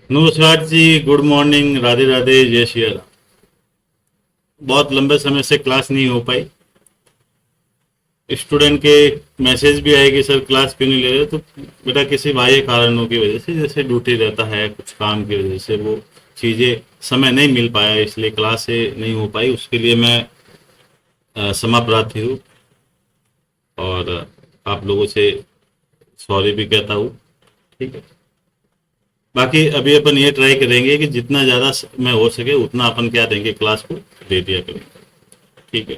नमस्कार जी, good morning, Radhe Radhe, जय श्री राम। बहुत लंबे समय से क्लास नहीं हो पाई। स्टूडेंट के मैसेज भी आए कि सर क्लास क्यों नहीं ले रहे, तो बेटा किसी बाह्य कारणों की वजह से, जैसे ड्यूटी रहता है, कुछ काम की वजह से वो चीज़ें समय नहीं मिल पाया, इसलिए क्लास से नहीं हो पाई। उसके लिए मैं क्षमा प्रार्थी हूँ और आप लोगों से सॉरी भी कहता हूँ। ठीक है। बाकी अभी अपन ये ट्राई करेंगे कि जितना ज़्यादा समय हो सके उतना अपन क्या देंगे, क्लास को दे दिया करेंगे। ठीक है।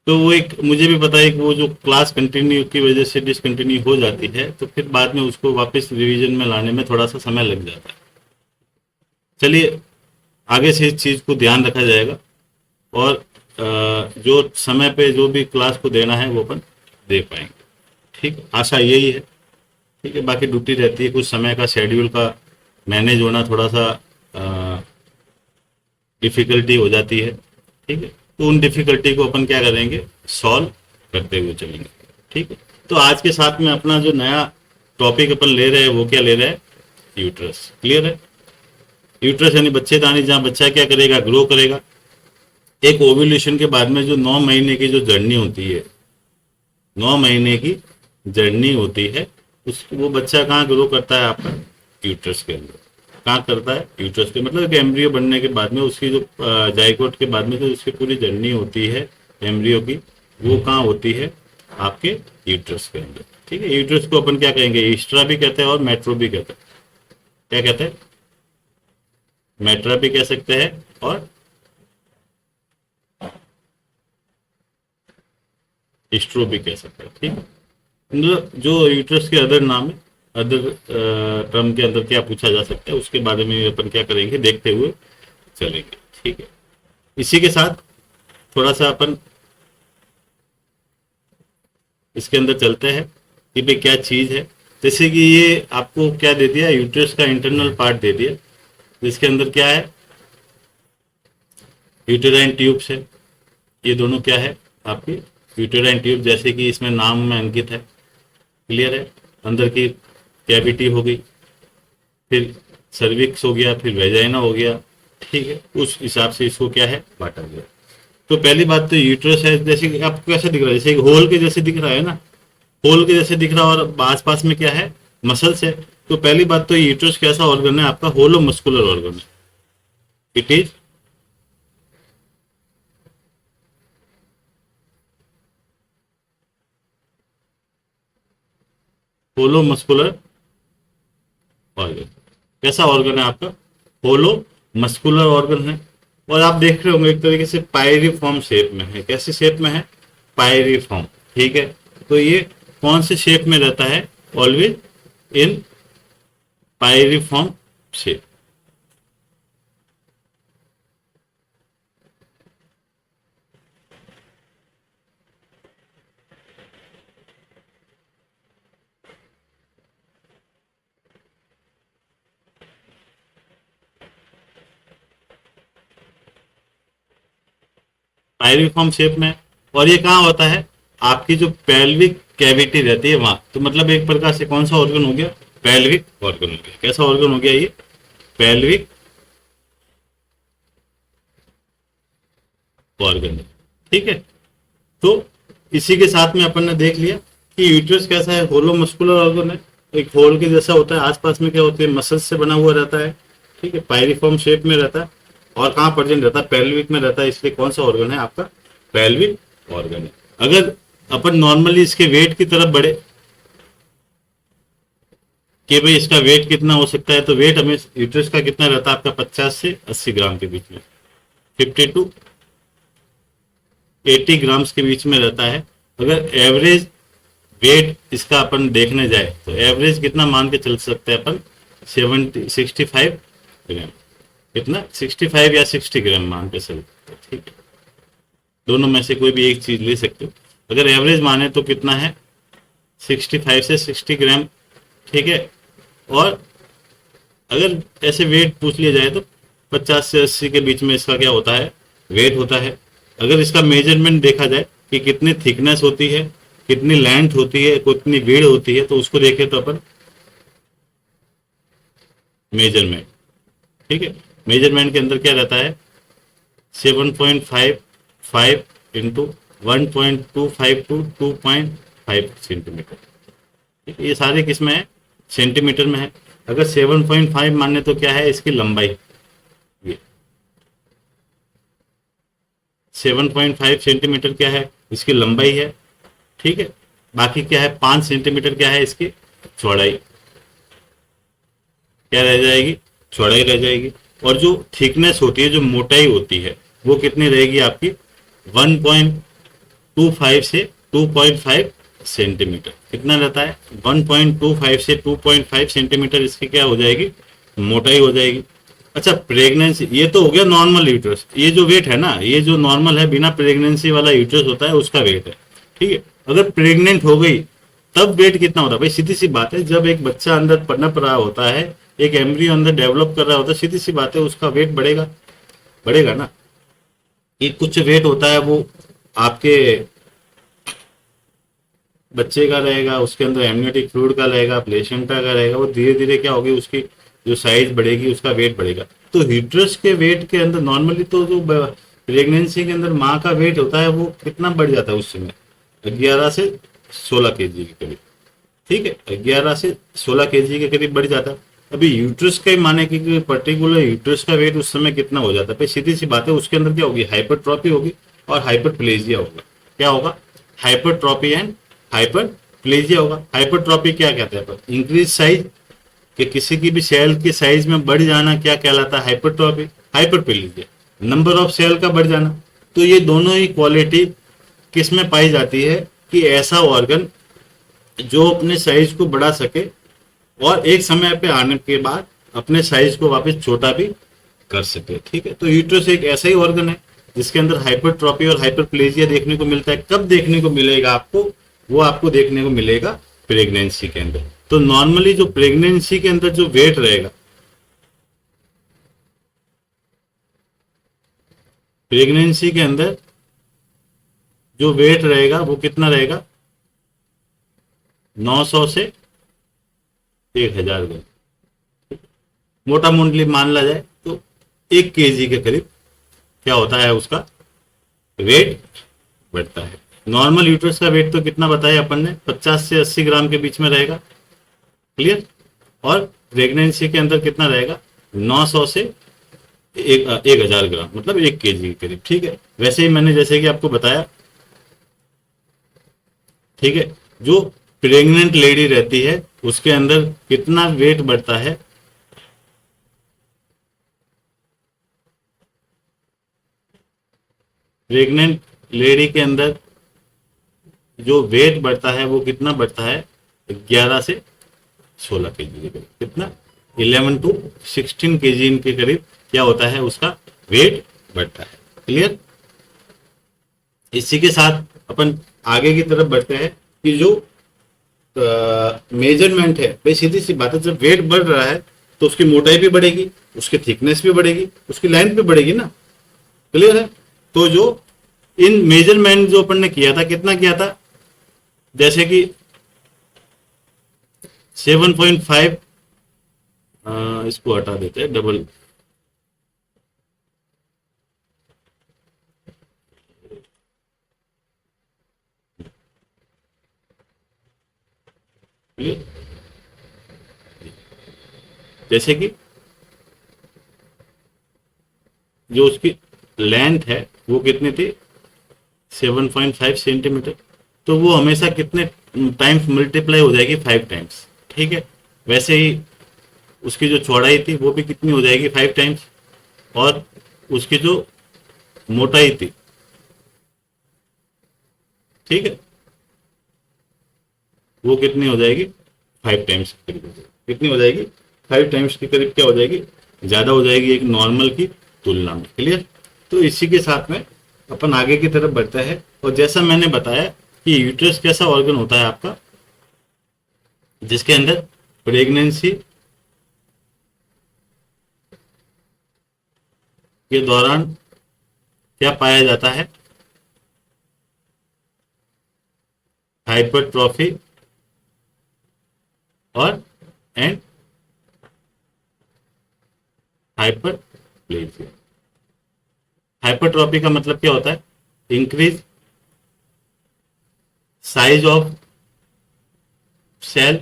तो वो एक मुझे भी पता है कि वो जो क्लास कंटिन्यू की वजह से डिसकंटिन्यू हो जाती है, तो फिर बाद में उसको वापस रिवीजन में लाने में थोड़ा सा समय लग जाता है। चलिए, आगे से इस चीज़ को ध्यान रखा जाएगा और जो समय पे जो भी क्लास को देना है वो अपन दे पाएंगे। ठीक, आशा यही है। ठीक है। बाकी ड्यूटी रहती है, कुछ समय का शेड्यूल का मैनेज होना थोड़ा सा डिफिकल्टी हो जाती है। ठीक है। तो उन डिफिकल्टी को अपन क्या करेंगे, सॉल्व करते हुए चलेंगे। ठीक है। तो आज के साथ में अपना जो नया टॉपिक अपन ले रहे हैं वो क्या ले रहे हैं, यूट्रस। क्लियर है। यूट्रस यानी बच्चेदानी, जहाँ बच्चा क्या करेगा, ग्रो करेगा। एक ओव्यूलेशन के बाद में जो 9 महीने की जो जर्नी होती है, 9 महीने की जर्नी होती है, उस वो बच्चा कहाँ ग्रो करता है, आपका यूट्रस के अंदर। कहाँ करता है, यूट्रस के, मतलब कि एम्ब्रियो बनने के बाद में उसकी जो जाइगोट के बाद में जो उसकी पूरी जर्नी होती है एम्ब्रियो की, वो कहाँ होती है, आपके यूट्रस के अंदर। ठीक है। यूट्रस को अपन क्या कहेंगे, ईस्ट्रा भी कहते हैं और मेट्रो भी कहते हैं। क्या कहते हैं, मेट्रा भी कह सकते हैं और ईस्ट्रो भी कह सकते हैं। ठीक है। मतलब जो यूट्रस के अदर नाम है, अदर टर्म के अंदर क्या पूछा जा सकता है, उसके बारे में अपन क्या करेंगे, देखते हुए चलेंगे। ठीक है। इसी के साथ थोड़ा सा अपन इसके अंदर चलते हैं कि भाई क्या चीज़ है। जैसे कि ये आपको क्या दे दिया, यूट्रस का इंटरनल पार्ट दे दिया, जिसके अंदर क्या है, यूटेराइन ट्यूब्स है। ये दोनों क्या है, आपकी यूटेराइन ट्यूब, जैसे कि इसमें नाम में अंकित है। क्लियर है। अंदर की कैविटी हो गई, फिर सर्विक्स हो गया, फिर वेजाइना हो गया। ठीक है। उस हिसाब से इसको क्या है, बांटा गया। तो पहली बात तो यूट्रस है, जैसे कि आपको कैसे दिख रहा है, जैसे एक होल के जैसे दिख रहा है ना, होल के जैसे दिख रहा है, और आसपास में क्या है, मसल्स है। तो पहली बात तो यूट्रस कैसा ऑर्गन है, आपका होलो मस्कुलर ऑर्गन है। It is hollow muscular organ. कैसा ऑर्गन है आपका, होलो मस्कुलर ऑर्गन है। और आप देख रहे होंगे एक तरीके से पायरीफॉर्म शेप में है। कैसे शेप में है, पायरीफॉर्म। ठीक है। तो ये कौन से शेप में रहता है, always in pyriform shape. Pyriform shape में। और ये कहाँ होता है, आपकी जो पेल्विक कैविटी रहती है वहां। तो मतलब एक प्रकार से कौन सा ऑर्गन हो गया, पेल्विक ऑर्गन हो गया। कैसा ऑर्गन हो गया ये, पेल्विक ऑर्गन। ठीक है। तो इसी के साथ में अपन ने देख लिया कि यूट्रस कैसा है, होलो मस्कुलर ऑर्गन है। एक होल के जैसा होता है, आसपास में क्या होते हैं, मसल्स से बना हुआ रहता है। ठीक है। पायरीफॉर्म शेप में रहता है। और कहाँ प्रेजेंट रहता है, पेल्विक में रहता है। इसलिए कौन सा ऑर्गन है आपका, पेल्विक ऑर्गन है। अगर अपन नॉर्मली इसके वेट की तरफ बढ़े कि भाई इसका वेट कितना हो सकता है, तो वेट हमें यूट्रस का कितना रहता है आपका, 50 से 80 ग्राम के बीच में, 50 टू 80 ग्राम्स के बीच में रहता है। अगर एवरेज वेट इसका अपन देखने जाए तो एवरेज कितना मान के चल सकते हैं अपन, 65 ग्राम। कितना, 65 या 60 ग्राम मान के चलते हैं। ठीक है। दोनों में से कोई भी एक चीज ले सकते हो। अगर एवरेज माने तो कितना है, 65 से 60 ग्राम। ठीक है। और अगर ऐसे वेट पूछ लिया जाए तो 50 से 80 के बीच में इसका क्या होता है, वेट होता है। अगर इसका मेजरमेंट देखा जाए कि कितनी थिकनेस होती है, कितनी लेंथ होती है, कितनी विड्थ होती है, तो उसको देखें तो अपन मेजरमेंट। ठीक है, मेजरमेंट के अंदर क्या रहता है, 7.55 इंटू 1.25 टू 2.5 सेंटीमीटर। ठीक है, ये सारे किस में है, सेंटीमीटर में है। अगर 7.5 माने तो क्या है इसकी लंबाई, ये 7.5 सेंटीमीटर क्या है इसकी लंबाई है। ठीक है, बाकी क्या है 5 सेंटीमीटर क्या है इसकी चौड़ाई, क्या रह जाएगी, चौड़ाई रह जाएगी। और जो थिकनेस होती है, जो मोटाई होती है, वो कितनी रहेगी आपकी 1.25 से 2.5 सेंटीमीटर। कितना रहता है 1.25 से 2.5 सेंटीमीटर इसकी क्या हो जाएगी, मोटाई हो जाएगी। अच्छा, प्रेगनेंसी, ये तो हो गया नॉर्मल यूट्रस। ये जो वेट है ना, ये जो नॉर्मल है बिना प्रेगनेंसी वाला यूट्रस होता है उसका वेट है। ठीक है, अगर प्रेग्नेंट हो गई तब वेट कितना होता है भाई, सीधी सी बात है, जब एक बच्चा अंदर पनप रहा होता है, एक एम्ब्रियो अंदर डेवलप कर रहा होता है, सीधी सी बात है उसका वेट बढ़ेगा, बढ़ेगा ना। ये कुछ वेट होता है वो आपके बच्चे का रहेगा, उसके अंदर एमनियोटिक फ्लूइड का रहेगा, प्लेसेंटा का रहेगा, वो धीरे धीरे क्या होगी, उसकी जो साइज बढ़ेगी उसका वेट बढ़ेगा। तो हीट्रस के वेट के अंदर नॉर्मली तो जो प्रेगनेंसी के अंदर माँ का वेट होता है वो कितना बढ़ जाता है उस समय, 11 से 16 केजी के करीब। ठीक है, 11 से 16 केजी के करीब बढ़ जाता है। अभी यूट्रस का ही माने कि पर्टिकुलर यूट्रस का वेट उस समय कितना हो जाता है भाई, सीधी सी बात है, उसके अंदर क्या होगी, हाइपरट्रॉफी होगी और हाइपरप्लेजिया होगा। क्या होगा, हाइपरट्रॉफी एंड हाइपरप्लेजिया होगा। हाइपरट्रॉफी क्या कहते हैं, इंक्रीज साइज, कि किसी की भी सेल के साइज में बढ़ जाना क्या कहलाता है, hypertrophy. Hyperplasia, number of cell का बढ़ जाना। तो ये दोनों ही क्वालिटी किस में पाई जाती है, कि ऐसा ऑर्गन जो अपने साइज को बढ़ा सके और एक समय पे आने के बाद अपने साइज को वापस छोटा भी कर सके। ठीक है, तो यूट्रस एक ऐसा ही ऑर्गन है जिसके अंदर हाइपरट्रॉफी और हाइपरप्लेजिया देखने को मिलता है। कब देखने को मिलेगा आपको, वो आपको देखने को मिलेगा प्रेगनेंसी के अंदर। तो नॉर्मली जो प्रेगनेंसी के अंदर जो वेट रहेगा, प्रेगनेंसी के अंदर जो वेट रहेगा वो कितना रहेगा, 900 से 1000 ग्राम। मोटा मोटी मान ला जाए तो 1 केजी के करीब क्या होता है, उसका वेट बढ़ता है। नॉर्मल यूट्रस का वेट तो कितना बताया अपन ने, 50 से 80 ग्राम के बीच में रहेगा। क्लियर। और प्रेगनेंसी के अंदर कितना रहेगा, 900 से 1000 ग्राम, मतलब 1 केजी के करीब। ठीक है, वैसे ही मैंने जैसे कि आपको बताया, ठीक है, जो प्रेग्नेंट लेडी रहती है उसके अंदर कितना वेट बढ़ता है, प्रेग्नेंट लेडी के अंदर जो वेट बढ़ता है वो कितना बढ़ता है, 11 से 16 केजी के करीब। कितना, 11 टू 16 केजी के करीब क्या होता है, उसका वेट बढ़ता है। क्लियर। इसी के साथ अपन आगे की तरफ बढ़ते हैं कि जो मेजरमेंट है भाई, सीधी सी बात है, जब वेट बढ़ रहा है तो उसकी मोटाई भी बढ़ेगी, उसकी थिकनेस भी बढ़ेगी, उसकी लेंथ भी बढ़ेगी ना। क्लियर है। तो जो इन मेजरमेंट जो अपन ने किया था, कितना किया था, जैसे कि 7.5, इसको हटा देते हैं, डबल, जैसे कि जो उसकी लेंथ है वो कितनी थी, 7.5 सेंटीमीटर। तो वो हमेशा कितने टाइम्स मल्टीप्लाई हो जाएगी, 5 टाइम्स। ठीक है, वैसे ही उसकी जो चौड़ाई थी वो भी कितनी हो जाएगी, 5 टाइम्स। और उसकी जो मोटाई थी, ठीक है, वो कितनी हो जाएगी, 5 टाइम्स के करीब हो जाएगी। कितनी हो जाएगी, 5 टाइम्स के करीब क्या हो जाएगी, ज्यादा हो जाएगी एक नॉर्मल की तुलना में। क्लियर। तो इसी के साथ में अपन आगे की तरफ बढ़ते हैं। और जैसा मैंने बताया कि यूट्रस कैसा ऑर्गन होता है आपका, जिसके अंदर प्रेगनेंसी के दौरान क्या पाया जाता है, हाइपरट्रॉफी और एंड हाइपरप्लेजिया। हाइपरट्रॉफी का मतलब क्या होता है? इंक्रीज साइज ऑफ सेल,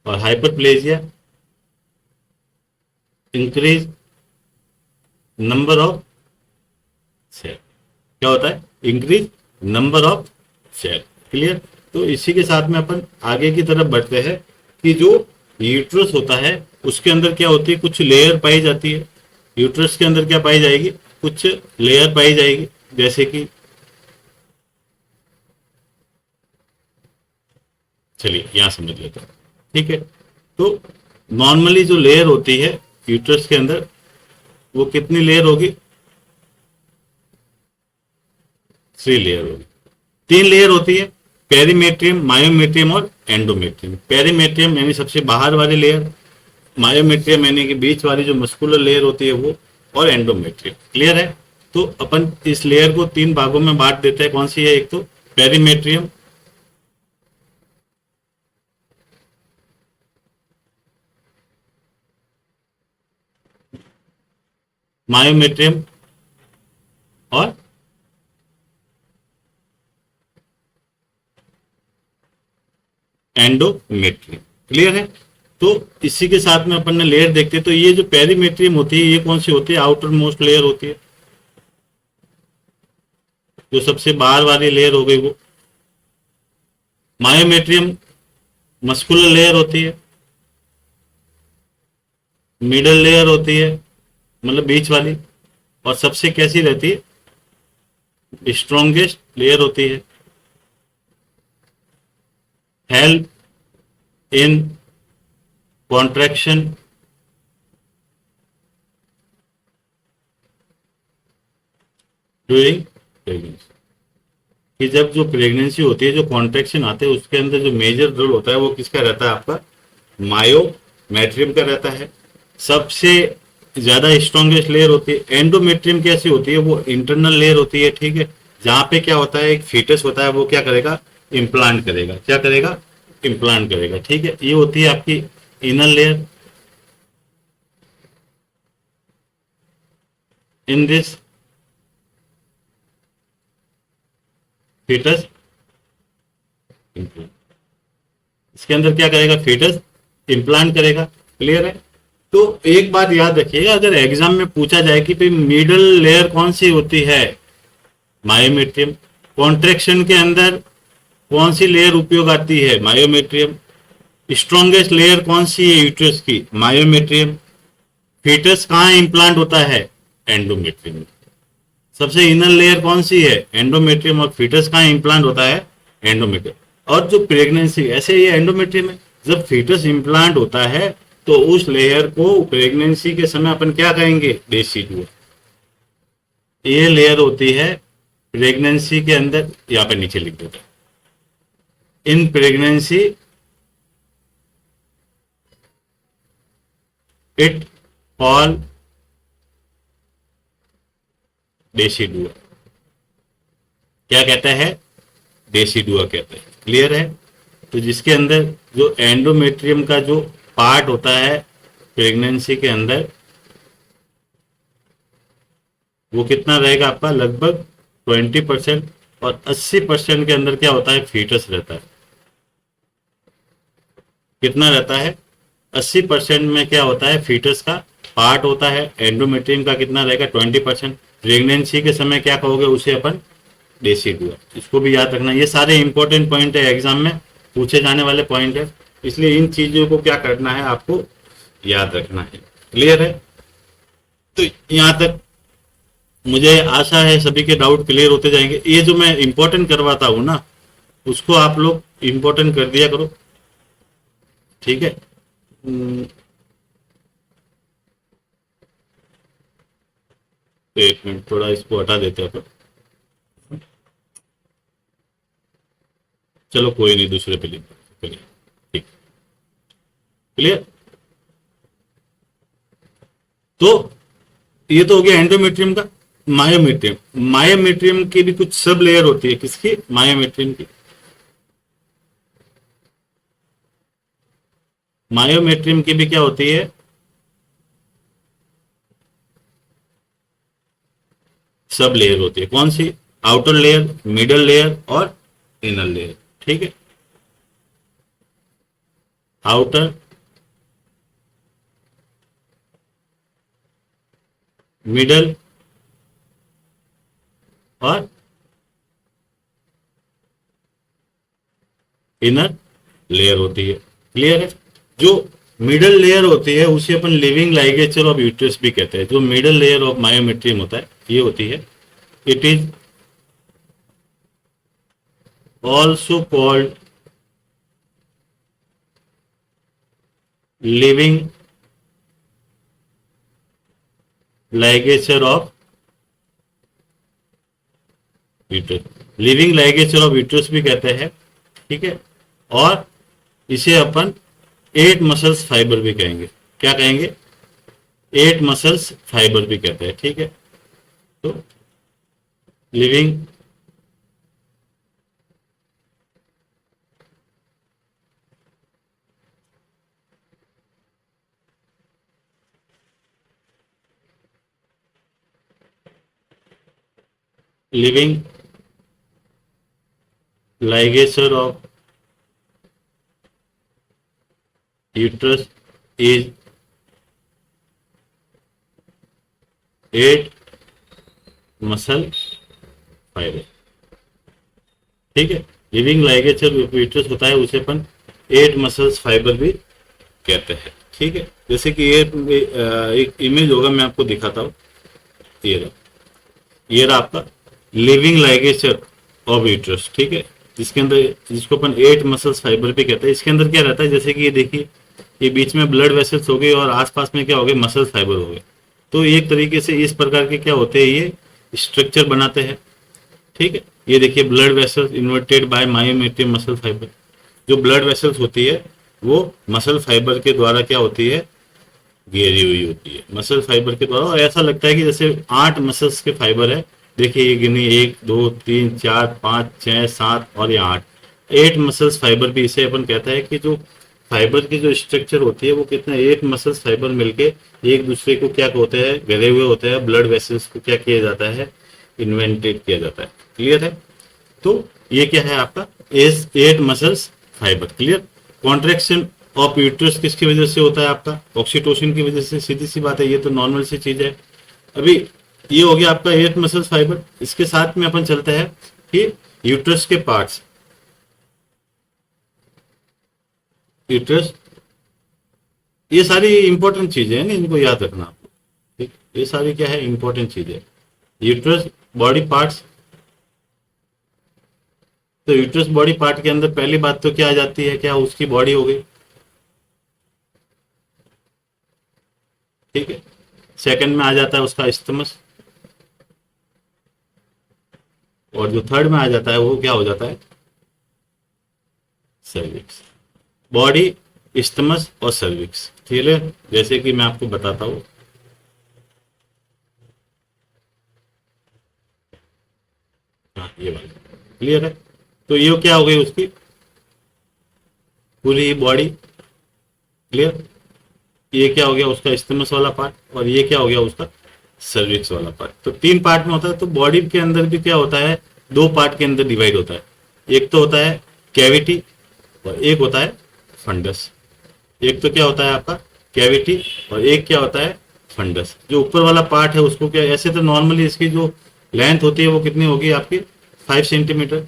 और hyperplasia increase number of cell. क्या होता है? Increase number of cell. Clear? तो इसी के साथ में अपन आगे की तरफ बढ़ते हैं कि जो यूट्रस होता है उसके अंदर क्या होती है, कुछ लेयर पाई जाती है। यूट्रस के अंदर क्या पाई जाएगी? कुछ लेयर पाई जाएगी, जैसे कि चलिए यहां समझ लेते हैं। ठीक है, तो नॉर्मली जो लेयर होती है यूट्रस के अंदर, वो कितनी लेयर होगी? 3 लेयर होगी। 3 लेयर होती है, पेरीमेट्रियम, मायोमेट्रियम और एंडोमेट्रियम। पेरीमेट्रियम यानी सबसे बाहर वाली लेयर, मायोमेट्रियम यानी कि बीच वाली जो मस्कुलर लेयर होती है वो, और एंडोमेट्रियम। क्लियर है? तो अपन इस लेयर को 3 भागों में बांट देते हैं। कौन सी है? एक तो पेरीमेट्रियम, मायोमेट्रियम और एंडोमेट्रियम। क्लियर है? तो इसी के साथ में अपन ने लेयर देखते हैं। तो ये जो पेरीमेट्रियम होती है ये कौन सी होती है? आउटर मोस्ट लेयर होती है, जो सबसे बाहर वाली लेयर हो गई वो। मायोमेट्रियम मस्कुलर लेयर होती है, मिडल लेयर होती है, मतलब बीच वाली, और सबसे कैसी रहती है? स्ट्रॉन्गेस्ट लेयर होती है। Help in contraction during pregnancy. कि जब जो प्रेगनेंसी होती है, जो कॉन्ट्रैक्शन आते हैं, उसके अंदर जो मेजर रोल होता है वो किसका रहता है? आपका मायोमेट्रियम का रहता है। सबसे ज्यादा स्ट्रॉन्गेस्ट लेयर होती है। एंडोमेट्रियम कैसी होती है? वो इंटरनल लेयर होती है। ठीक है, जहां पे क्या होता है, एक फीटस होता है, वो क्या करेगा? इम्प्लांट करेगा। क्या करेगा? इम्प्लांट करेगा। ठीक है, ये होती है आपकी inner layer. In this fetus implant, इसके अंदर क्या करेगा? फीटस इम्प्लांट करेगा। क्लियर है? तो एक बात याद रखिएगा, अगर एग्जाम में पूछा जाए कि भाई मिडल लेयर कौन सी होती है? मायोमेट्रियम। कॉन्ट्रेक्शन के अंदर कौन सी लेयर उपयोग आती है? मायोमेट्रियम। स्ट्रॉन्गेस्ट लेयर कौन सी है यूट्रस की? मायोमेट्रियम। फीटस कहाँ इम्प्लांट होता है? एंडोमेट्रियम। सबसे इनर लेयर कौन सी है? एंडोमेट्रियम। और फीटस कहाँ इम्प्लांट होता है? एंडोमेट्रियम। और जो प्रेगनेंसी, ऐसे ये एंडोमेट्रियम है, जब फीटस इम्प्लांट होता है तो उस लेयर को प्रेगनेंसी के समय अपन क्या कहेंगे? डेसिडुआ। ये लेयर होती है प्रेगनेंसी के अंदर, यहाँ पे नीचे लिख देता है, in pregnancy it call decidua. क्या कहता है? डेसिडुआ कहते हैं। क्लियर है? तो जिसके अंदर जो एंडोमेट्रियम का जो पार्ट होता है प्रेगनेंसी के अंदर, वो कितना रहेगा आपका? लगभग 20%। और 80% के अंदर क्या होता है? फीटस रहता है। कितना रहता है? 80% में क्या होता है? फीटस का पार्ट होता है। एंडोमेट्रियम का कितना रहेगा? 20%। प्रेगनेंसी के समय क्या कहोगे उसे अपन? डेसिडुआ। इसको भी याद रखना, ये सारे इंपॉर्टेंट पॉइंट है, एग्जाम में पूछे जाने वाले पॉइंट है, इसलिए इन चीजों को क्या करना है? आपको याद रखना है। क्लियर है? तो यहां तक मुझे आशा है सभी के डाउट क्लियर होते जाएंगे। ये जो मैं इंपॉर्टेंट करवाता हूँ ना, उसको आप लोग इंपॉर्टेंट कर दिया करो। ठीक है? तो एक मिनट, थोड़ा इसको हटा देते हैं अपन। चलो कोई नहीं, दूसरे पे लिख दो। चलिए, ठीक। क्लियर? तो ये तो हो गया एंडोमेट्रियम का। मायोमेट्रियम, मायोमेट्रियम की भी कुछ सब लेयर होती है। किसकी? मायोमेट्रियम की। मायोमेट्रियम की भी क्या होती है? सब लेयर होती है। कौन सी? आउटर लेयर, मिडल लेयर और इनर लेयर। ठीक है, आउटर, मिडल और इनर लेयर होती है। क्लियर है? जो मिडल लेयर होती है उसे अपन लिविंग लाइगेचर ऑफ यूट्रस भी कहते हैं। जो मिडल लेयर ऑफ मायोमेट्रियम होता है ये होती है, it is also called living ligature of uterus. Living ligature of uterus भी कहते हैं। ठीक है, और इसे अपन 8 मसल्स फाइबर भी कहेंगे। क्या कहेंगे? 8 मसल्स फाइबर भी कहते हैं। ठीक है, तो living living ligature of uterus is 8 muscle fibre. ठीक है, लिविंग लाइगेचर यूट्रस होता है उसे अपन 8 मसल्स फाइबर भी कहते हैं। ठीक है, जैसे कि ये एक इमेज होगा, मैं आपको दिखाता हूँ। ये रहा आपका लिविंग लाइगेचर ऑफ यूट्रस। ठीक है, जिसके अंदर, जिसको अपन 8 मसल्स फाइबर भी कहते हैं। इसके अंदर क्या रहता है, जैसे कि ये देखिए, ये बीच में ब्लड वेसल्स हो गए और आसपास में क्या हो गए, मसल फाइबर हो गए। तो एक तरीके से इस प्रकार के क्या होते हैं, ये स्ट्रक्चर बनाते हैं। ठीक है, ये देखिए blood vessels inverted by myometrium muscle fibre. जो ब्लड वेसल्स होती है वो मसल फाइबर के द्वारा क्या होती है, घेरी हुई होती है, मसल फाइबर के द्वारा। और ऐसा लगता है कि जैसे 8 मसल्स के फाइबर है। देखिए ये गिनी 1 2 3 4 5 6 7 और ये 8 मसल्स फाइबर भी इसे अपन कहता है कि जो फाइबर की जो स्ट्रक्चर होती है वो कितना, 8 मसल्स फाइबर मिलके एक दूसरे को क्या होते हैं, घेरे हुए होते हैं। ब्लड वेसल्स को क्या किया जाता है, इन्वेंटेड किया जाता है। क्लियर है? तो ये क्या है आपका, S 8 muscles fibre. Clear? Contraction of uterus किसकी वजह से होता है आपका, ऑक्सीटोसिन की वजह से। सीधी सी बात है, ये तो नॉर्मल सी चीज है। अभी ये हो गया आपका 8 मसल्स फाइबर। इसके साथ में अपन चलते हैं कि यूट्रस के पार्ट्स। यूट्रस, ये सारी इंपॉर्टेंट चीजें हैं, इनको याद रखना आपको। ठीक, ये सारी क्या है, इंपॉर्टेंट चीजें। Uterus body parts. तो यूट्रस बॉडी पार्ट के अंदर पहली बात तो क्या आ जाती है, क्या उसकी बॉडी हो गई। ठीक है, सेकंड में आ जाता है उसका स्टमस, और जो थर्ड में आ जाता है वो क्या हो जाता है, सर्विक्स। बॉडी, स्टमस और सर्विक्स। ठीक है, जैसे कि मैं आपको बताता हूं। हाँ, ये वाला क्लियर है। तो ये क्या हो गई उसकी पूरी बॉडी। क्लियर? ये क्या हो गया उसका स्टमस वाला पार्ट, और ये क्या हो गया उसका सर्विक्स वाला पार्ट। तो 3 पार्ट में होता है। तो बॉडी के अंदर भी क्या होता है, 2 पार्ट के अंदर डिवाइड होता है। एक तो होता है कैविटी और एक होता है फंडस। एक तो क्या होता है आपका कैविटी और एक क्या होता है फंडस। जो ऊपर वाला पार्ट है उसको क्या, ऐसे तो नॉर्मली इसकी जो लेंथ होती है वो कितनी होगी आपकी, 5 सेंटीमीटर।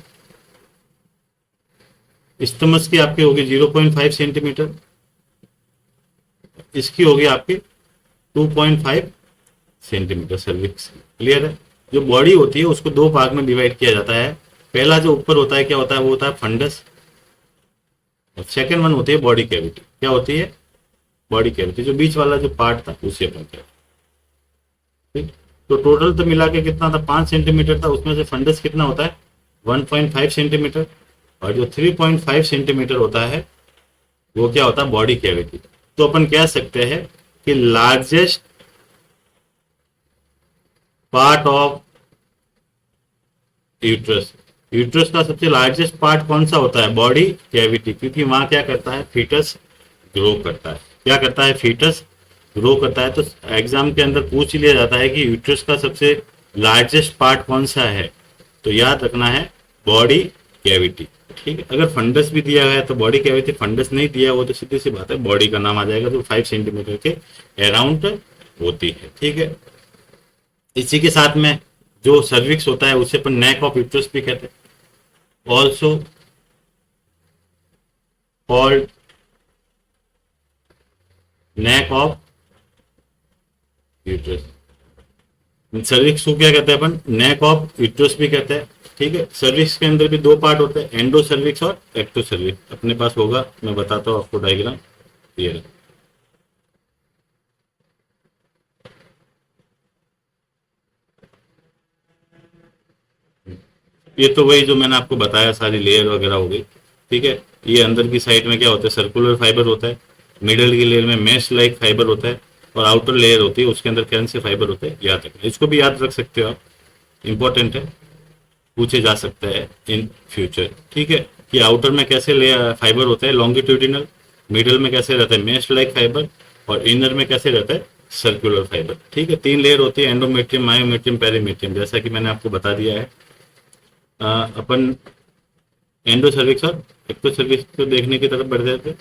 स्टमस की आपकी होगी 0.5 सेंटीमीटर। इसकी होगी आपकी 2.5 सेंटीमीटर सर्विक्स। क्लियर है? जो बॉडी होती है उसको 2 भाग में डिवाइड किया जाता है। पहला जो ऊपर होता है क्या होता है, वो होता है फंडस, और सेकंड वन होती है बॉडी कैविटी। क्या होती है, बॉडी कैविटी। जो बीच वाला जो पार्ट था उसे अपन कहते हैं। ठीक, तो टोटल तो मिला के कितना था, 5 सेंटीमीटर था। उसमें से फंडस कितना होता है, 1.5 सेंटीमीटर, और जो 3.5 सेंटीमीटर होता है वो क्या होता है, बॉडी कैविटी। तो अपन कह सकते हैं कि largest part of uterus, uterus का सबसे लार्जेस्ट पार्ट कौन सा होता है, बॉडी कैविटी। क्योंकि वहां क्या करता है, फीटस ग्रो करता है। क्या करता है, फीटस ग्रो करता है। तो एग्जाम के अंदर पूछ लिया जाता है कि यूट्रस का सबसे लार्जेस्ट पार्ट कौन सा है, तो याद रखना है बॉडी कैविटी। ठीक है, अगर फंडस भी दिया है तो बॉडी कैविटी, फंडस नहीं दिया वो तो सीधी सी बात है बॉडी का नाम आ जाएगा, तो 5 सेंटीमीटर के अराउंड होती है। ठीक है, इसी के साथ में जो सर्विक्स होता है उसे अपन नेक ऑफ यूट्रस भी कहते हैं, also called neck of uterus. Cervix को क्या कहते हैं अपन, नेक ऑफ यूट्रस भी कहते हैं। ठीक है, सर्विक्स के अंदर भी दो पार्ट होते हैं, एंडो सर्विक्स और एक्टो सर्विक्स। अपने पास होगा, मैं बताता हूँ आपको डायग्राम। ये ये तो वही जो मैंने आपको बताया, सारी लेयर वगैरह हो गई। ठीक है, ये अंदर की साइड में क्या होता है, सर्कुलर फाइबर होता है, मिडल की लेयर में मेश लाइक फाइबर होता है, और आउटर लेयर होती है उसके अंदर कैन से फाइबर होते हैं। याद रखना, इसको भी याद रख सकते हो आप, इंपॉर्टेंट है, पूछे जा सकता है इन फ्यूचर। ठीक है, कि आउटर में कैसे फाइबर होता है लॉन्गिट्यूडिनल, मिडल में कैसे रहता है मेश लाइक फाइबर, और इनर में कैसे रहता है सर्कुलर फाइबर। ठीक है, 3 लेयर होती है, एंडोमेट्रियम, मायोमेट्रियम, पेरीमेट्रियम, जैसा कि मैंने आपको बता दिया है। अपन एंडो सर्विक्स और एक्टो सर्विक्स को देखने की तरफ बढ़ जाते हैं।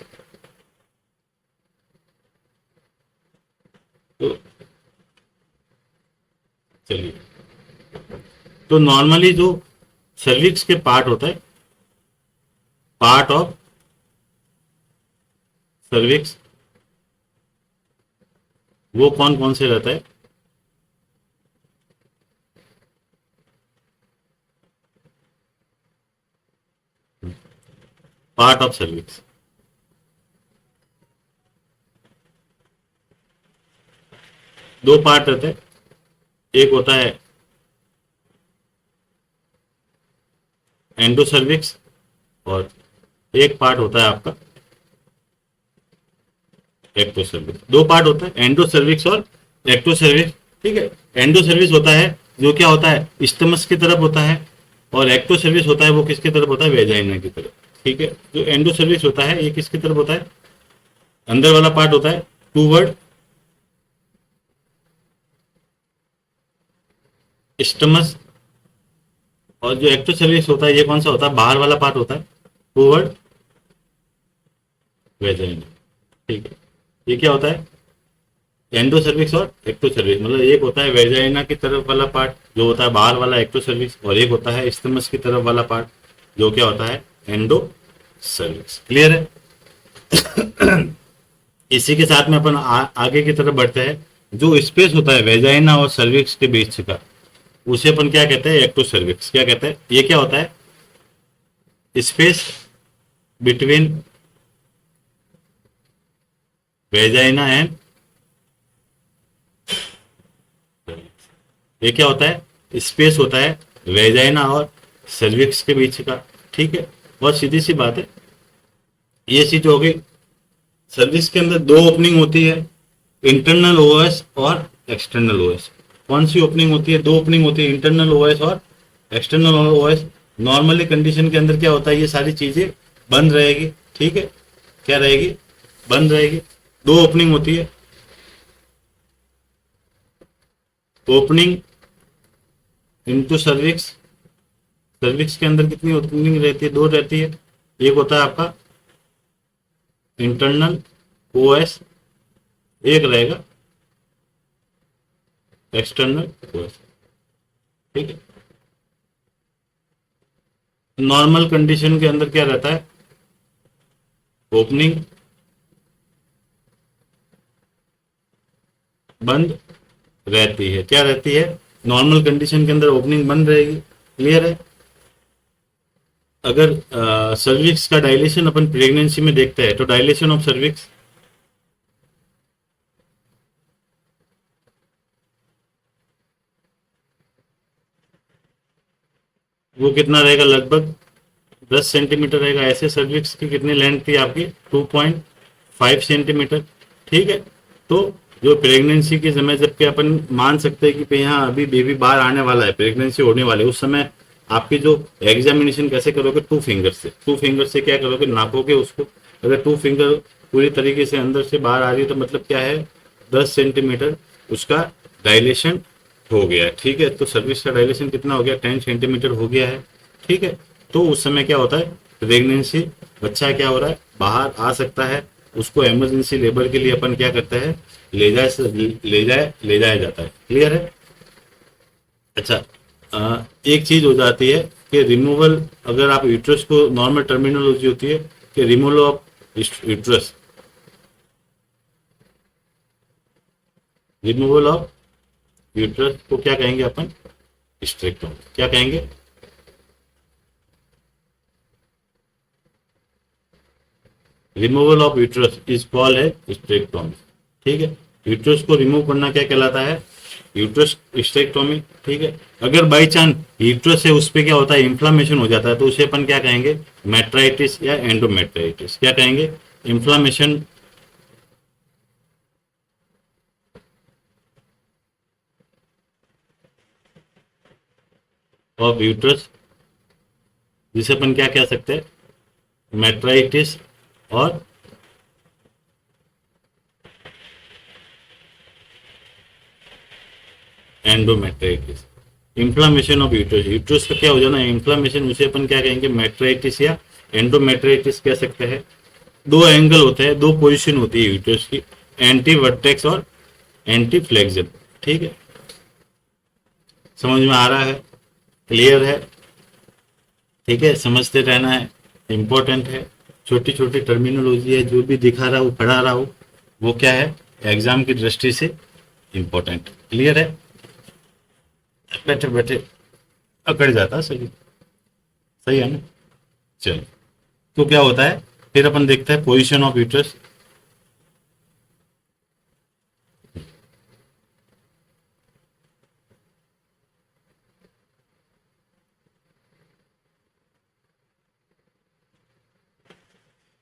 तो चलिए, तो नॉर्मली जो सर्विक्स के पार्ट होता है, पार्ट ऑफ सर्विक्स, वो कौन कौन से रहता है, पार्ट ऑफ सर्विक्स। दो पार्ट रहते हैं, एक होता है एंडो सर्विक्स, और एक पार्ट होता है आपका एक्टो सर्विक्स। दो पार्ट होता है, एंडो सर्विक्स और एक्टो सर्विक्स। ठीक है, एंडो सर्विस होता है जो क्या होता है स्टमस की तरफ होता है, और एक्टो सर्विस होता है वो किसकी तरफ होता है, वेजाइना की तरफ। ठीक है, जो एंडो सर्विस होता है ये किसकी तरफ होता है, अंदर वाला पार्ट होता है टूवर्ड स्टमस, और जो एक्टो सर्विस होता है ये कौन सा होता है, बाहर वाला पार्ट होता है टूवर्ड वेजाइना। ठीक है, ये क्या होता है एंडो सर्विक्स और एक्टो सर्विक्स, मतलब एक होता है वेजाइना की तरफ वाला पार्ट जो होता है बाहर वाला एक्टो सर्विक्स, और एक होता है स्टमस की तरफ वाला पार्ट जो क्या होता है एंडो सर्विक्स। क्लियर है? इसी के साथ में अपन आगे की तरफ बढ़ते हैं। जो स्पेस होता है वेजाइना और सर्विक्स के बीच का, उसे अपन क्या कहते हैं, एक्टो सर्विक्स। क्या कहते हैं, ये क्या होता है, स्पेस बिटवीन वेजाइना एंड, ये क्या होता है, स्पेस होता है वेजाइना और सर्विक्स के बीच का। ठीक है, बहुत सीधी सी बात है। ये चीज हो गई। सर्विक्स के अंदर दो ओपनिंग होती है, इंटरनल ओएस और एक्सटर्नल ओएस। कौन सी ओपनिंग होती है, दो ओपनिंग होती है, इंटरनल ओएस और एक्सटर्नल ओएस। नॉर्मली कंडीशन के अंदर क्या होता है, ये सारी चीजें बंद रहेगी। ठीक है, क्या रहेगी, बंद रहेगी। दो ओपनिंग होती है, ओपनिंग इनटू सर्विक्स। सर्विक्स के अंदर कितनी ओपनिंग रहती है, दो रहती है। एक होता है आपका इंटरनल ओएस, एक रहेगा एक्सटर्नल ओएस। ठीक है, नॉर्मल कंडीशन के अंदर क्या रहता है, ओपनिंग बंद रहती है। क्या रहती है, नॉर्मल कंडीशन के अंदर ओपनिंग बंद रहेगी। क्लियर है? अगर सर्विक्स का डायलेशन अपन प्रेगनेंसी में देखते हैं तो डायलेशन ऑफ सर्विक्स वो कितना रहेगा, लगभग 10 सेंटीमीटर रहेगा। ऐसे सर्विक्स की कितनी लेंथ थी आपकी, 2.5 सेंटीमीटर। ठीक है, तो जो प्रेगनेंसी के समय जबकि अपन मान सकते हैं कि यहाँ अभी बेबी बाहर आने वाला है, प्रेगनेंसी होने वाली है, उस समय आपकी जो एग्जामिनेशन कैसे करोगे, 2 फिंगर से। 2 फिंगर से क्या करोगे, नापोगे उसको। अगर 2 फिंगर पूरी तरीके से अंदर से बाहर आ रही है तो मतलब क्या है, 10 सेंटीमीटर उसका डायलेशन हो गया है, ठीक है। तो सर्विस का डायलेशन कितना हो गया, 10 सेंटीमीटर हो गया है, ठीक है। तो उस समय क्या होता है, प्रेगनेंसी, बच्चा क्या हो रहा है, बाहर आ सकता है, उसको इमरजेंसी लेबर के लिए अपन क्या करते हैं, ले जाया जाता है। क्लियर है। अच्छा, एक चीज हो जाती है कि रिमूवल, अगर आप यूट्रस को, नॉर्मल टर्मिनोलॉजी होती है कि removal of uterus, removal of uterus को क्या कहेंगे अपन, स्ट्रेक्टोमी। क्या कहेंगे, removal of uterus is called है स्ट्रेक्टोमी, ठीक है। यूट्रस को रिमूव करना क्या कहलाता है, यूट्रस स्टेक्टोमी, ठीक है। अगर बाई चांस यूट्रस है उस पे क्या होता है, इन्फ्लामेशन हो जाता है, तो उसे अपन क्या कहेंगे, मेट्राइटिस या एंडोमेट्राइटिस। क्या कहेंगे, इन्फ्लामेशन ऑफ यूट्रस, जिसे अपन क्या कह सकते हैं, मेट्राइटिस और endometritis. Inflammation of uterus, uterus का क्या हो जाना है, इन्फ्लामेशन, उसे अपन क्या कहेंगे, मेट्राइटिस या एंडोमेट्राइटिस कह सकते हैं। दो एंगल होते हैं, दो पोजीशन होती है यूट्रस की, एंटी वर्टेक्स और एंटी फ्लेक्जन, ठीक है। समझ में आ रहा है, क्लियर है, ठीक है। समझते रहना है, इंपॉर्टेंट है। छोटी छोटी टर्मिनोलॉजी है, जो भी दिखा रहा हो, पढ़ा रहा हो, वो क्या है, एग्जाम की दृष्टि से इंपॉर्टेंट। क्लियर है, बैठे बैठे अकड़ जाता, सही, सही है ना। चलो, तो क्या होता है, फिर अपन देखते हैं पोजीशन ऑफ यूट्रस।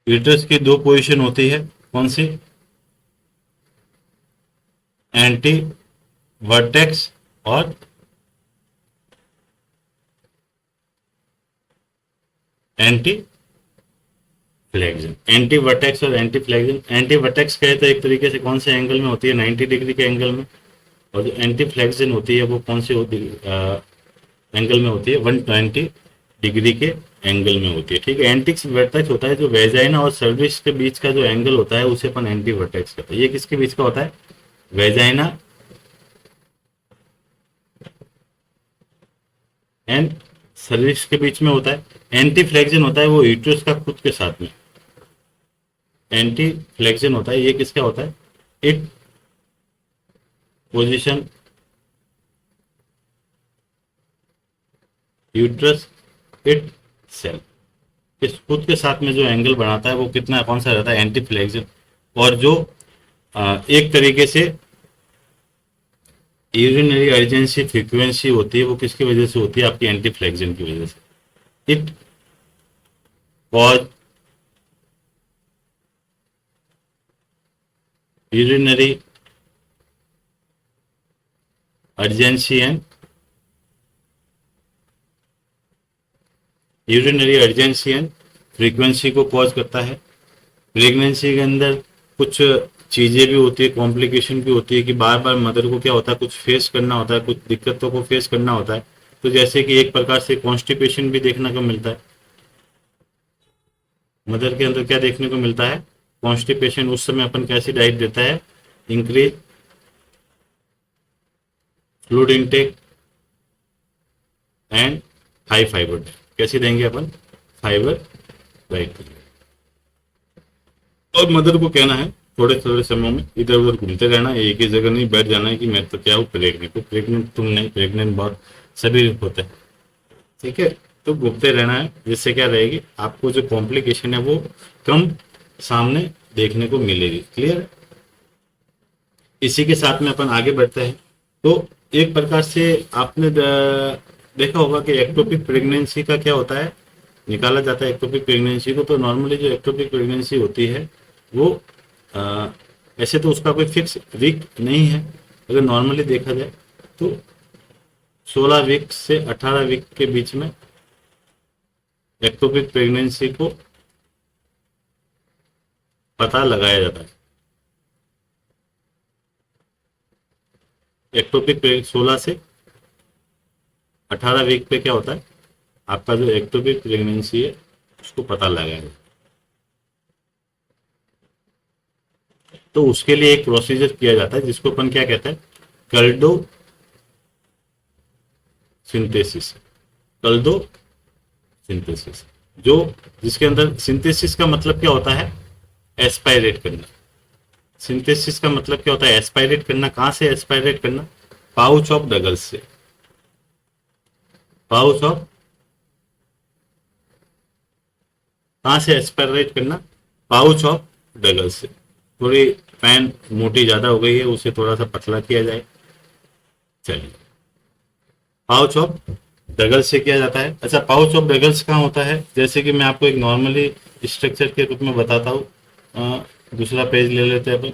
यूट्रस की दो पोजीशन होती है, कौन सी, एंटी वर्टेक्स और एंटी फ्लेक्जन। एंटी वर्टेक्स और एंटी फ्लेक्जन, एंटी वर्टेक्स कहे तो एक तरीके से कौन से एंगल में होती है, 90 डिग्री के एंगल में, और जो एंटी फ्लेक्जन होती है वो कौन से एंगल में होती है, 120 डिग्री के एंगल में होती है, ठीक है। एंटी वर्टेक्स होता है जो वेजाइना और सर्विस के बीच का जो एंगल होता है, उसे अपन एंटी वर्टेक्स कहते हैं। ये किसके बीच का होता है, वेजाइना एंड सर्विस के बीच में होता है। एंटी फ्लेक्जन होता है वो यूट्रस का खुद के साथ में, एंटी फ्लेक्जन होता है, ये किसका होता है, it position uterus it self, इस खुद के साथ में जो एंगल बनाता है वो कितना, कौन सा रहता है, एंटी फ्लेक्जन। और जो एक तरीके से यूरिनरी अर्जेंसी फ्रीक्वेंसी होती है, वो किसकी वजह से होती है, आपकी एंटी फ्लेक्जन की वजह से। It cause urinary urgency and urinary urgency and frequency को कॉज करता है। प्रेगनेंसी के अंदर कुछ चीज़ें भी होती है, कॉम्प्लिकेशन भी होती है, कि बार बार मदर को क्या होता है, कुछ फेस करना होता है, कुछ दिक्कतों को फेस करना होता है। तो जैसे कि एक प्रकार से कॉन्स्टिपेशन भी देखने को मिलता है, मदर के अंदर क्या देखने को मिलता है, कॉन्स्टिपेशन। उस समय अपन कैसी डाइट देता है, increase fluid intake and high fibre diet. कैसी देंगे अपन, फाइबर डाइट। और मदर को कहना है थोड़े थोड़े समय में इधर उधर घूमते रहना, एक ही जगह नहीं बैठ जाना है कि मैं तो क्या हूँ प्रेग्नेंट, तो प्रेग्नेंट तुम नहीं, प्रेग्नेंट बहुत सभी होते हैं, ठीक है। तो घूमते रहना है, जिससे क्या रहेगी, आपको जो कॉम्प्लिकेशन है वो कम सामने देखने को मिलेगी। क्लियर। इसी के साथ में अपन आगे बढ़ते हैं। तो एक प्रकार से आपने देखा होगा कि एक्टोपिक प्रेगनेंसी का क्या होता है, निकाला जाता है एक्टोपिक प्रेगनेंसी को। तो नॉर्मली जो एक्टोपिक प्रेगनेंसी होती है वो ऐसे तो उसका कोई फिक्स वीक नहीं है, अगर नॉर्मली देखा जाए तो 16 वीक से 18 वीक के बीच में एक्टोपिक प्रेगनेंसी को पता लगाया जाता है। एक्टोपिक 16 से 18 वीक पे क्या होता है, आपका जो एक्टोपिक प्रेगनेंसी है उसको पता लगाएगा। तो उसके लिए एक प्रोसीजर किया जाता है जिसको अपन क्या कहते हैं, कल्डो सिंथेसिस। कल्डो सिंथेसिस, जो जिसके अंदर सिंथेसिस का मतलब क्या होता है, एस्पायरेट करना। सिंथेसिस का मतलब क्या होता है, एस्पायरेट करना। कहां से एस्पायरेट करना, पाउच ऑफ डगल्स से। पाउच ऑफ, कहां से एस्पायरेट करना, पाउच ऑफ डगल्स से। थोड़ी पैन मोटी ज्यादा हो गई है, उसे थोड़ा सा पतला किया जाए। चलिए, पाउच ऑफ डगल्स से किया जाता है। अच्छा, पाउच ऑफ डगल्स कहाँ होता है, जैसे कि मैं आपको एक नॉर्मली स्ट्रक्चर के रूप में बताता हूँ। दूसरा पेज ले लेते हैं अपन,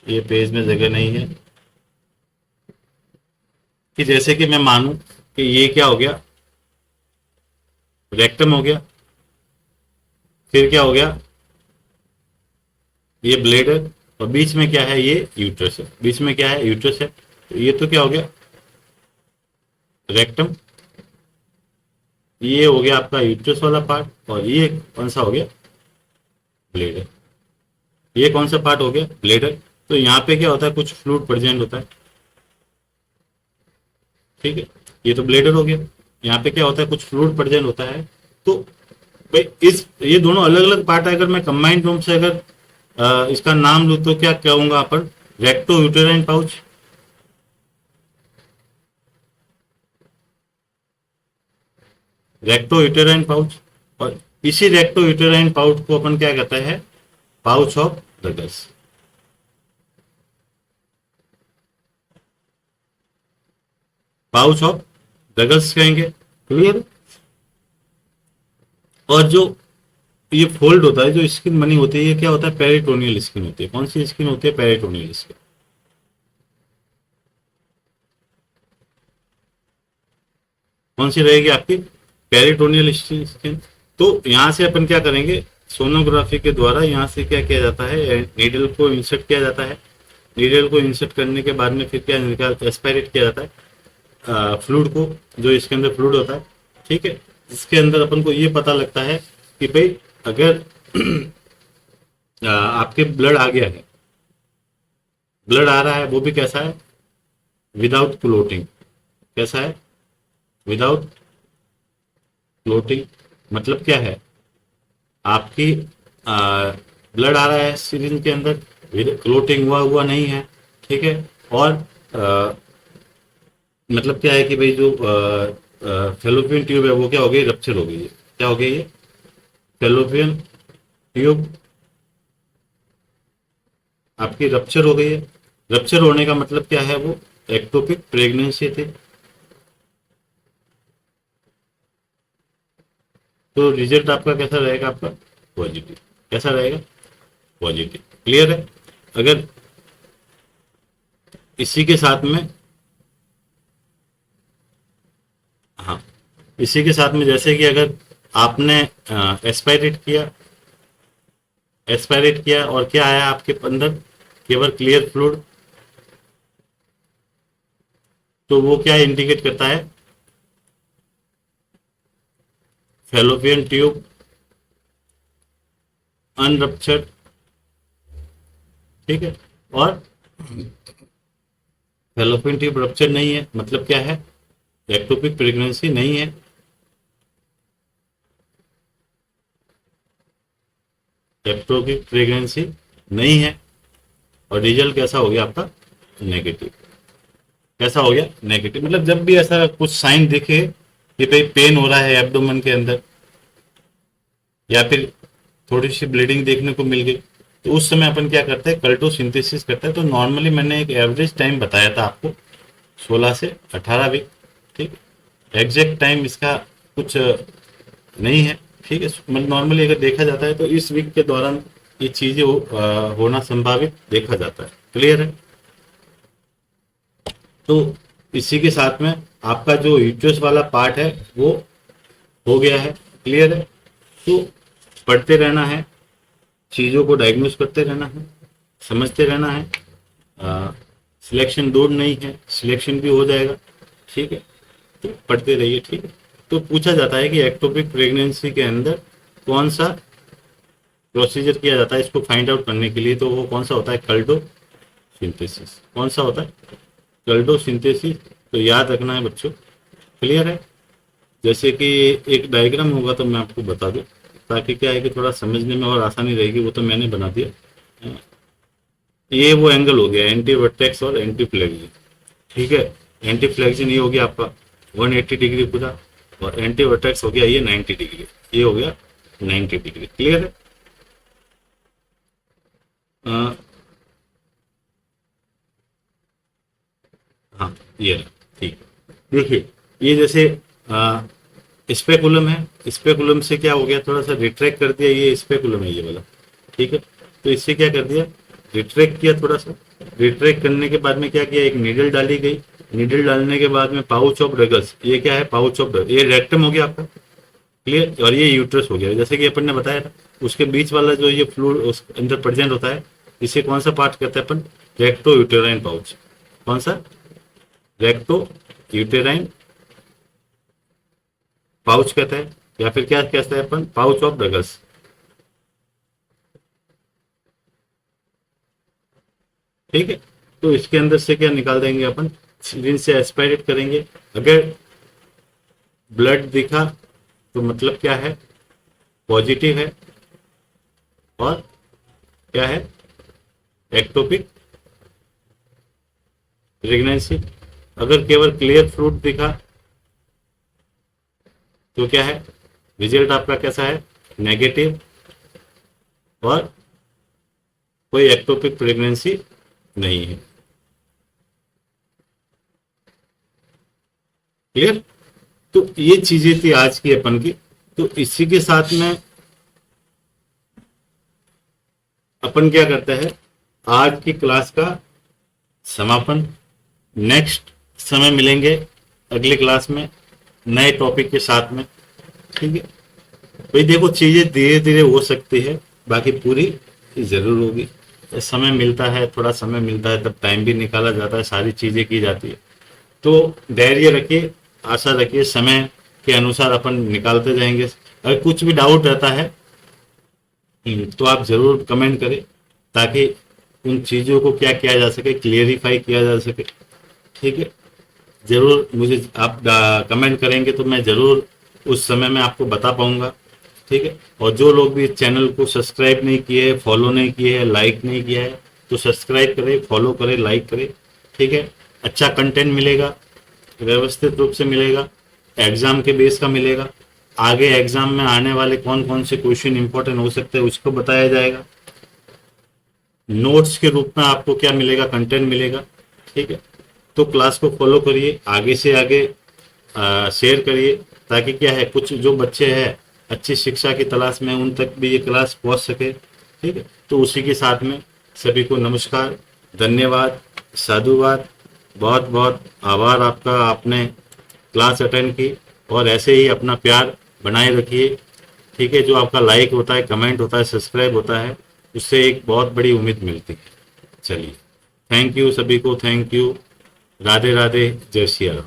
ये पेज में जगह नहीं है। कि जैसे कि मैं मानूं कि ये क्या हो गया, रेक्टम हो गया, फिर क्या हो गया, ये ब्लेड है, और बीच में क्या है, ये यूट्रस है। बीच में क्या है, यूट्रस है। तो ये तो क्या हो गया, रेक्टम। ये हो गया आपका यूट्रस वाला पार्ट, और ये कौन सा हो गया, ब्लेडर। ये कौन सा पार्ट हो गया, ब्लेडर। तो यहाँ पे क्या होता है, कुछ फ्लूइड प्रेजेंट होता है, ठीक है। ये तो ब्लेडर हो गया। यहाँ पे क्या होता है, कुछ फ्लूइड प्रेजेंट होता है। तो भाई इस, ये दोनों अलग अलग पार्ट है। अगर मैं कंबाइंड रूम से अगर इसका नाम लूँ तो क्या कहूंगा अपन, recto uterine pouch. Recto uterine pouch. और इसी रेक्टो यूटेराइन पाउच को अपन क्या कहते हैं, pouch of Douglas. Pouch of Douglas कहेंगे, क्लियर। और जो ये फोल्ड होता है, जो स्किन बनी होती है, ये क्या होता है, पेरिटोनियल स्किन होती है। कौन सी स्किन होती है, पेरिटोनियल स्किन। कौन सी रहेगी आपकी, पेरिटोनियल स्किन। तो यहां से अपन क्या करेंगे, सोनोग्राफी के द्वारा यहाँ से क्या किया जाता है, नीडल को इंसर्ट किया जाता है। नीडल को इंसर्ट करने के बाद में फिर क्या एस्पायरेट किया जाता है फ्लूइड को, जो इसके अंदर फ्लूइड होता है, ठीक है। इसके अंदर अपन को ये पता लगता है कि भाई अगर आपके ब्लड आ गया है, ब्लड आ रहा है, वो भी कैसा है, विदाउट क्लोटिंग। कैसा है, विदाउट क्लोटिंग। मतलब क्या है, आपकी ब्लड आ रहा है सिरिंज के अंदर, क्लोटिंग हुआ हुआ नहीं है, ठीक है। और मतलब क्या है कि भाई जो फेलोपियन ट्यूब है वो क्या हो गई, रप्चर हो गई है। क्या हो गई है, फेलोपियन ट्यूब आपकी रप्चर हो गई है। रप्चर होने का मतलब क्या है, वो एक्टोपिक प्रेगनेंसी थी। तो रिजल्ट आपका कैसा रहेगा, आपका पॉजिटिव। कैसा रहेगा, पॉजिटिव। क्लियर है। अगर इसी के साथ में, हाँ, इसी के साथ में जैसे कि अगर आपने एस्पायरेट किया, एस्पायरेट किया और क्या आया आपके अंदर, केवल क्लियर फ्लूइड, तो वो क्या इंडिकेट करता है, फेलोपियन ट्यूब अनरप्चर्ड, ठीक है। और फेलोपियन ट्यूब रप्चर नहीं है, मतलब क्या है, एक्टोपिक प्रेगनेंसी नहीं है। एक्टोपिक प्रेगनेंसी नहीं है। और रिजल्ट कैसा हो गया आपका, नेगेटिव। कैसा हो गया, नेगेटिव। मतलब जब भी ऐसा कुछ साइन दिखे कि भाई पेन हो रहा है एब्डोमेन के अंदर, या फिर थोड़ी सी ब्लीडिंग देखने को मिल गई, तो उस समय अपन क्या करते हैं, कल्टोसिंथेसिस करते हैं। तो नॉर्मली मैंने एक एवरेज टाइम बताया था आपको, 16 से 18 वीक, ठीक। एग्जैक्ट टाइम इसका कुछ नहीं है, ठीक है। मतलब नॉर्मली अगर देखा जाता है तो इस वीक के दौरान ये चीजें होना संभावित देखा जाता है। क्लियर है। तो इसी के साथ में आपका जो यूट्रस वाला पार्ट है वो हो गया है। क्लियर है। तो पढ़ते रहना है, चीज़ों को डायग्नोस करते रहना है, समझते रहना है, सिलेक्शन दूर नहीं है, सिलेक्शन भी हो जाएगा। ठीक है, तो पढ़ते रहिए। ठीक है, तो पूछा जाता है कि एक्टोपिक प्रेगनेंसी के अंदर कौन सा प्रोसीजर किया जाता है इसको फाइंड आउट करने के लिए, तो वो कौन सा होता है, कल्डो सिंथेसिस। कौन सा होता है, कल्डो सिंथेसिस। तो याद रखना है बच्चों, क्लियर है। जैसे कि एक डायग्राम होगा तो मैं आपको बता दूं, ताकि क्या है कि थोड़ा समझने में और आसानी रहेगी। वो तो मैंने बना दिया। ये वो एंगल हो गया एंटी वर्टेक्स और एंटी फ्लेक्सिन। ठीक है, एंटी फ्लेक्सिन ये हो गया आपका 180 डिग्री पूरा, और एंटी वर्टेक्स हो गया ये 90 डिग्री, ये हो गया 90 डिग्री। क्लियर है। अ, हाँ, ये रहा। ठीक है, देखिए ये जैसे स्पेकुलम है, स्पेकुलम से क्या हो गया, थोड़ा सा रिट्रैक्ट कर दिया, ये स्पेकुलम है ये वाला। ठीक है, तो इससे क्या कर दिया, रिट्रैक्ट किया थोड़ा सा। रिट्रैक्ट करने के बाद में क्या किया, एक नीडल डाली गई। नीडल डालने के बाद में पाउच ऑफ डगल्स, ये क्या है, पाउच ऑफ डगल, ये रेक्टम हो गया आपका। क्लियर, और ये यूट्रस हो गया। जैसे कि अपन ने बताया था, उसके बीच वाला जो ये फ्लूइड उस अंदर प्रेजेंट होता है, इसे कौन सा पार्ट कहते हैं अपन, रेक्टो यूटेराइन पाउच। कौन सा, रेक्टो यूटेराइन पाउच कहता है, या फिर क्या कहता है अपन, पाउच ऑफ डगल्स। ठीक है, तो इसके अंदर से क्या निकाल देंगे अपन, सिरिंज से एस्पायरेट करेंगे। अगर ब्लड दिखा तो मतलब क्या है, पॉजिटिव है, और क्या है, एक्टोपिक प्रेगनेंसी। अगर केवल क्लियर फ्रूट दिखा तो क्या है, रिजल्ट आपका कैसा है, नेगेटिव, और कोई एक्टोपिक प्रेगनेंसी नहीं है। क्लियर, तो ये चीजें थी आज की अपन की। तो इसी के साथ में अपन क्या करते हैं, आज की क्लास का समापन। नेक्स्ट समय मिलेंगे अगली क्लास में नए टॉपिक के साथ में। ठीक है भाई, देखो चीजें धीरे धीरे हो सकती है, बाकी पूरी जरूर होगी। समय मिलता है, थोड़ा समय मिलता है, तब टाइम भी निकाला जाता है, सारी चीजें की जाती है। तो धैर्य रखिए, आशा रखिए, समय के अनुसार अपन निकालते जाएंगे। अगर कुछ भी डाउट रहता है तो आप जरूर कमेंट करें, ताकि उन चीज़ों को क्या किया जा सके, क्लियरिफाई किया जा सके। ठीक है, जरूर मुझे आप कमेंट करेंगे तो मैं जरूर उस समय में आपको बता पाऊंगा। ठीक है, और जो लोग भी इस चैनल को सब्सक्राइब नहीं किए, फॉलो नहीं किए, लाइक नहीं किया है, तो सब्सक्राइब करें, फॉलो करें, लाइक करें। ठीक है, अच्छा कंटेंट मिलेगा, व्यवस्थित रूप से मिलेगा, एग्जाम के बेस का मिलेगा। आगे एग्जाम में आने वाले कौन कौन से क्वेश्चन इंपॉर्टेंट हो सकते हैं उसको बताया जाएगा। नोट्स के रूप में आपको क्या मिलेगा, कंटेंट मिलेगा। ठीक है, तो क्लास को फॉलो करिए, आगे से आगे शेयर करिए, ताकि क्या है, कुछ जो बच्चे हैं अच्छी शिक्षा की तलाश में, उन तक भी ये क्लास पहुंच सके। ठीक है, तो उसी के साथ में सभी को नमस्कार, धन्यवाद, साधुवाद, बहुत बहुत आभार आपका, आपने क्लास अटेंड की। और ऐसे ही अपना प्यार बनाए रखिए। ठीक है, जो आपका लाइक होता है, कमेंट होता है, सब्सक्राइब होता है, उससे एक बहुत बड़ी उम्मीद मिलती है। चलिए, थैंक यू सभी को, थैंक यू, राधे राधे, जय श्री राम।